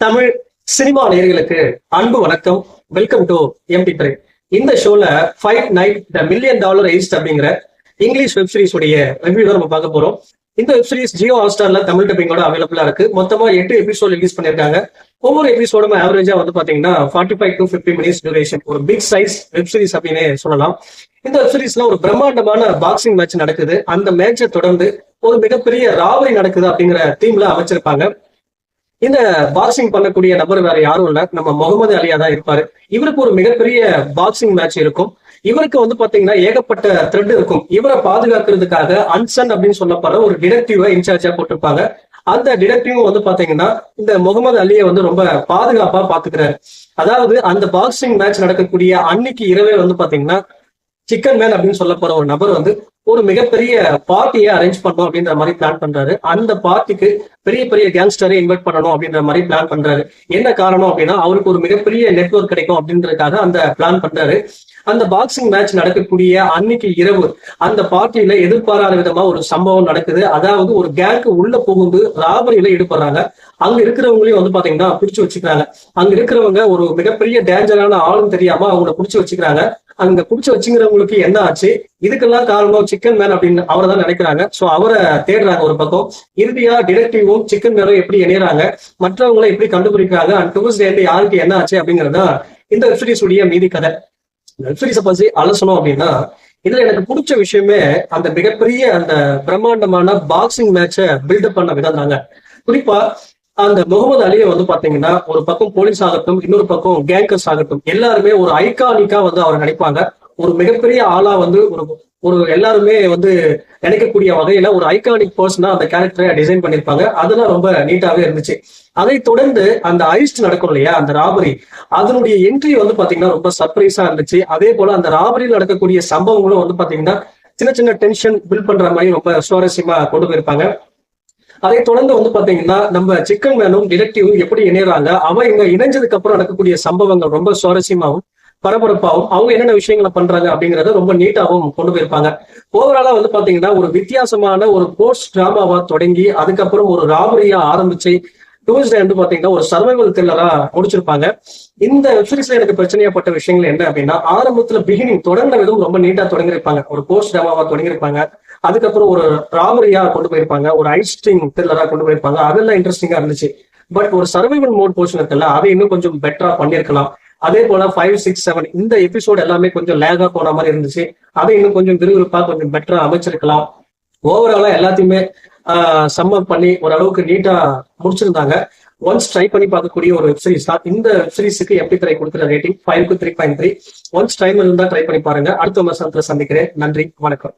Tamil cinema நேயர்களுக்கு அன்பு வணக்கம். வெல்கம் டு எம்டி ட்ரை. இந்த ஷோல fight night the $1 million heist அப்படிங்கிற இங்கிலீஷ் வெப் சீரிஸ் உடைய ரிவ்யூ தான் நம்ம பார்க்க போறோம். இந்த வெப் சீரிஸ் ஜியோ ஹாட்ஸ்டார்ல தமிழ் டப்பிங்கோட அவைலபிளா இருக்கு. மொத்தமா 8 எபிசோட் ரிலீஸ் பண்ணிருக்காங்க. ஒவ்வொரு எபிசோடும் ஆவரேஜா வந்து பாத்தீங்கன்னா 45 to 50 மினிட்ஸ் டியூரேஷன். ஒரு பிக் சைஸ் வெப் சீரிஸ் அப்படின்னு சொல்லலாம். இந்த வெப் சீரிஸ்ல ஒரு பிரம்மாண்டமான பாக்ஸிங் மேட்ச் நடக்குது. அந்த மேட்சை தொடர்ந்து ஒரு மிகப்பெரிய ராவரி நடக்குது அப்படிங்கிற தீம்ல அமைச்சிருப்பாங்க. இந்த பாக்ஸிங் பண்ணக்கூடிய நபர் வேற யாரும் இல்ல, நம்ம முகமது அலியா தான் இருப்பாரு. இவருக்கு ஒரு மிகப்பெரிய பாக்ஸிங் மேட்ச் இருக்கும். இவருக்கு வந்து பாத்தீங்கன்னா ஏகப்பட்ட த்ரெட் இருக்கும். இவரை பாதுகாக்கிறதுக்காக அன்சன் அப்படின்னு சொல்லப்படுற ஒரு டிடெக்டிவ இன்சார்ஜா போட்டிருப்பாங்க. அந்த டிடெக்டிவ் வந்து பாத்தீங்கன்னா இந்த முகமது அலியை வந்து ரொம்ப பாதுகாப்பா பாத்துக்கிறாரு. அதாவது அந்த பாக்ஸிங் மேட்ச் நடக்கக்கூடிய அன்னைக்கு இரவே வந்து பாத்தீங்கன்னா சிக்கன் மேன் அப்படின்னு சொல்லப்படுற ஒரு நபர் வந்து ஒரு மிகப்பெரிய பார்ட்டியை அரேஞ்ச் பண்ணணும் அப்படின்ற மாதிரி பிளான் பண்றாரு. அந்த பார்ட்டிக்கு பெரிய பெரிய கேங்ஸ்டரை இன்வைட் பண்ணணும் அப்படின்ற மாதிரி பிளான் பண்றாரு. என்ன காரணம் அப்படின்னா அவருக்கு ஒரு மிகப்பெரிய நெட்வொர்க் கிடைக்கும் அப்படின்றதுக்காக அந்த பிளான் பண்றாரு. அந்த பாக்ஸிங் மேட்ச் நடக்கக்கூடிய அன்னைக்கு இரவு அந்த பார்ட்டியில எதிர்பாராத விதமா ஒரு சம்பவம் நடக்குது. அதாவது ஒரு கேங்க்கு உள்ள புகுந்து ராபரியில ஈடுபடுறாங்க. அங்க இருக்கிறவங்களையும் வந்து பாத்தீங்கன்னா பிடிச்சு வச்சுக்கிறாங்க. அங்க இருக்கிறவங்க ஒரு மிகப்பெரிய டேஞ்சரான ஆளுன்னு தெரியாம அவங்கள பிடிச்சு வச்சுக்கிறாங்க. அங்க பிடிச்சு வச்சுக்கிறவங்களுக்கு என்ன ஆச்சு, இதுக்கெல்லாம் காரணம் சிக்கன் மேன் அப்படின்னு அவரை தான் நினைக்கிறாங்க. சோ அவரை தேடுறாங்க ஒரு பக்கம். இறுதியா டிடெக்டிவும் சிக்கன் மேனும் எப்படி இணையறாங்க, மற்றவங்களை எப்படி கண்டுபிடிக்கிறாங்க, அண்ட் டுவர்ட்ஸ் எண்ட் யாருக்கு என்ன ஆச்சு அப்படிங்கறதா இந்த வெப்சீரிஸ் உடைய மீதி கதை. வெப்சீரிஸை பத்தி அலசணும் அப்படின்னா இதுல எனக்கு பிடிச்ச விஷயமே அந்த மிகப்பெரிய அந்த பிரம்மாண்டமான பாக்ஸிங் மேட்சை பில்டப் பண்ண விதம் தாங்க. குறிப்பா அந்த முகமது அலியை வந்து பாத்தீங்கன்னா ஒரு பக்கம் போலீஸ் ஆகட்டும், இன்னொரு பக்கம் கேங்கர்ஸ் ஆகட்டும், எல்லாருமே ஒரு ஐகானிக்கா வந்து அவர் நினைப்பாங்க. ஒரு மிகப்பெரிய ஆளா வந்து ஒரு எல்லாருமே வந்து நினைக்கக்கூடிய வகையில ஒரு ஐகானிக் பர்சனா அந்த கேரக்டரை டிசைன் பண்ணிருப்பாங்க. அதெல்லாம் ரொம்ப நீட்டாவே இருந்துச்சு. அதை தொடர்ந்து அந்த ஐஸ்ட் நடக்கும் இல்லையா, அந்த ராபரி, அதனுடைய என்ட்ரி வந்து பாத்தீங்கன்னா ரொம்ப சர்ப்ரைஸா இருந்துச்சு. அதே போல அந்த ராபரியில் நடக்கக்கூடிய சம்பவங்களும் வந்து பாத்தீங்கன்னா சின்ன சின்ன டென்ஷன் பில்ட் பண்ற மாதிரி ரொம்ப சுவாரஸ்யமா கொண்டு போயிருப்பாங்க. அதை தொடர்ந்து வந்து பாத்தீங்கன்னா நம்ம சிக்கன் மேனும் டிடெக்டிவும் எப்படி இணையறாங்க, அவ இங்க இணைஞ்சதுக்கு அப்புறம் நடக்கக்கூடிய சம்பவங்கள் ரொம்ப சுவாரஸ்யமாவும் பரபரப்பாகவும் அவங்க என்னென்ன விஷயங்களை பண்றாங்க அப்படிங்கறத ரொம்ப நீட்டாவும் கொண்டு போயிருப்பாங்க. ஓவராலா வந்து பாத்தீங்கன்னா ஒரு வித்தியாசமான ஒரு போஸ்ட் டிராமாவா தொடங்கி அதுக்கப்புறம் ஒரு ராபரியா ஆரம்பிச்சு டுவர்ட்ஸ் வந்து பாத்தீங்கன்னா ஒரு சர்வைவல் த்ரில்லரா முடிச்சிருப்பாங்க. இந்த வெப்சீரிஸ்ல எனக்கு பிரச்சனையாப்பட்ட விஷயங்கள் என்ன அப்படின்னா ஆரம்பத்துல பிகினிங் தொடர்ந்த விதம் ரொம்ப நீட்டா தொடங்கிருப்பாங்க. ஒரு போஸ்ட் டிராமாவா தொடங்கிருப்பாங்க. அதுக்கப்புறம் ஒரு ராபரியா கொண்டு போயிருப்பாங்க, ஒரு ஐஸ்டிங் த்ரில்லரா கொண்டு போயிருப்பாங்க. அதெல்லாம் இன்ட்ரெஸ்டிங்கா இருந்துச்சு. பட் ஒரு சர்வைவல் மோட் போர்ஷன் இருக்குல்ல, அதை இன்னும் கொஞ்சம் பெட்டரா பண்ணிருக்கலாம். அதே போல 5, 6, 7 இந்த எபிசோட் எல்லாமே கொஞ்சம் லேகா போன மாதிரி இருந்துச்சு. அதை இன்னும் கொஞ்சம் விறுவிறுப்பா கொஞ்சம் பெட்டரா அமைச்சிருக்கலாம். ஓவராலா எல்லாத்தையுமே சம்மப் பண்ணி ஓரளவுக்கு நீட்டா முடிச்சிருந்தாங்க. ஒன்ஸ் ட்ரை பண்ணி பார்க்கக்கூடிய ஒரு வெப்சீரிஸ் தான். இந்த வெப்சீரிஸுக்கு எப்படி ட்ரை கொடுக்குற ரேட்டிங் 5க்கு 3.3. ஒன்ஸ் டைம் இருந்தா ட்ரை பண்ணி பாருங்க. அடுத்த விமர்சனத்துல சந்திக்கிறேன். நன்றி, வணக்கம்.